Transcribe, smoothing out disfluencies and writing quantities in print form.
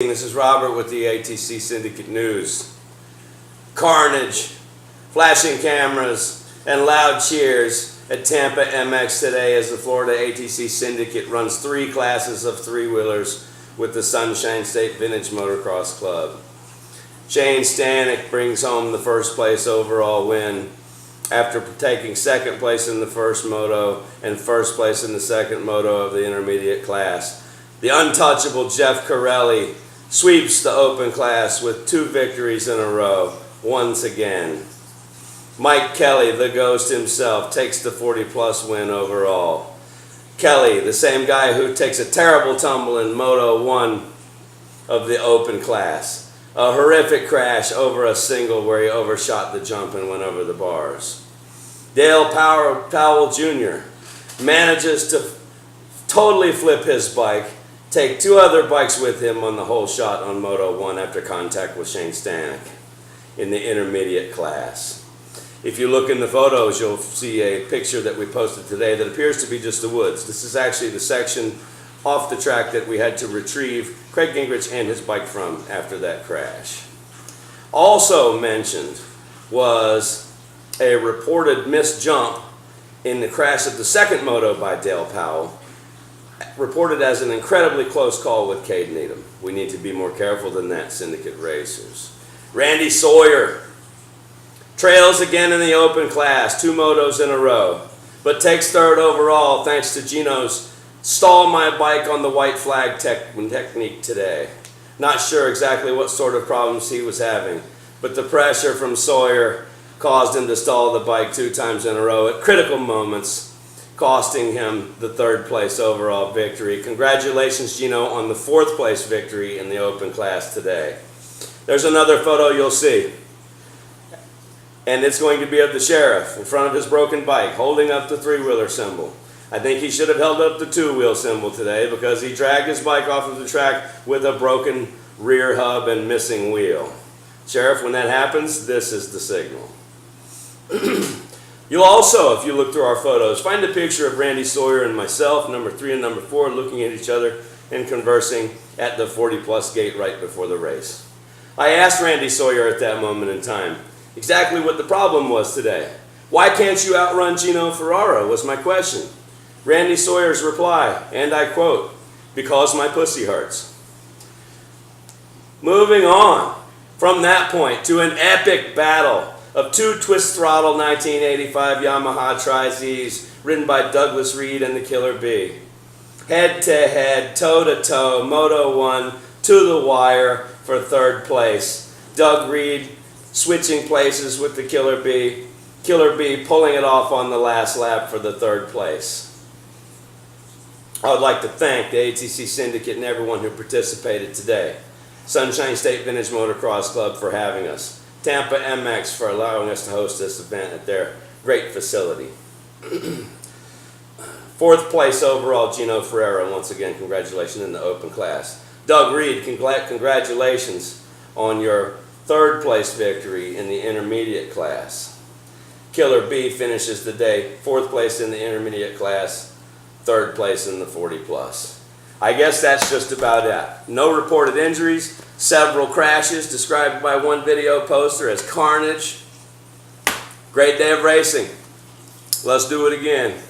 This is Robert with the ATC Syndicate News. Carnage, flashing cameras, and loud cheers at Tampa MX today as the Florida ATC Syndicate runs 3 classes of 3-wheelers with the Sunshine State Vintage Motocross Club. Shane Stanek brings home the first place overall win after taking second place in the first moto and first place in the second moto of the intermediate class. The untouchable Jeff Corelli sweeps the open class with 2 victories in a row once again. Mike Kelly, the ghost himself, takes the 40-plus win overall. Kelly, the same guy who takes a terrible tumble in Moto 1 of the open class. A horrific crash over a single where he overshot the jump and went over the bars. Dale Powell Jr. manages to totally flip his bike, take 2 other bikes with him on the whole shot on Moto 1 after contact with Shane Stanek in the intermediate class. If you look in the photos, you'll see a picture that we posted today that appears to be just the woods. This is actually the section off the track that we had to retrieve Craig Gingrich and his bike from after that crash. Also mentioned was a reported missed jump in the crash of the second moto by Dale Powell, reported as an incredibly close call with Cade Needham. We need to be more careful than that, Syndicate racers. Randy Sawyer trails again in the open class, 2 motos in a row, but takes 3rd overall thanks to Gino's stall my bike on the white flag technique today. Not sure exactly what sort of problems he was having, but the pressure from Sawyer caused him to stall the bike 2 times in a row at critical moments, costing him the 3rd place overall victory. Congratulations, Gino, on the 4th place victory in the open class today. There's another photo you'll see, and it's going to be of the sheriff in front of his broken bike, holding up the 3-wheeler symbol. I think he should have held up the 2-wheel symbol today because he dragged his bike off of the track with a broken rear hub and missing wheel. Sheriff, when that happens, this is the signal. You'll also, if you look through our photos, find a picture of Randy Sawyer and myself, number 3 and number 4, looking at each other and conversing at the 40-plus gate right before the race. I asked Randy Sawyer at that moment in time exactly what the problem was today. Why can't you outrun Gino Ferraro, was my question. Randy Sawyer's reply, and I quote, "Because my pussy hurts." Moving on from that point to an epic battle of 2 twist throttle 1985 Yamaha Tri-Zs ridden by Douglas Reed and the Killer Bee. Head to head, toe to toe, Moto 1 to the wire for 3rd place. Doug Reed switching places with the Killer Bee pulling it off on the last lap for the 3rd place. I would like to thank the ATC Syndicate and everyone who participated today. Sunshine State Vintage Motocross Club for having us. Tampa MX for allowing us to host this event at their great facility. 4th place overall, Gino Ferraro. Once again, congratulations in the open class. Doug Reed, congratulations on your 3rd place victory in the intermediate class. Killer B finishes the day 4th place in the intermediate class, 3rd place in the 40-plus. I guess that's just about it. No reported injuries, several crashes described by one video poster as carnage. Great day of racing. Let's do it again.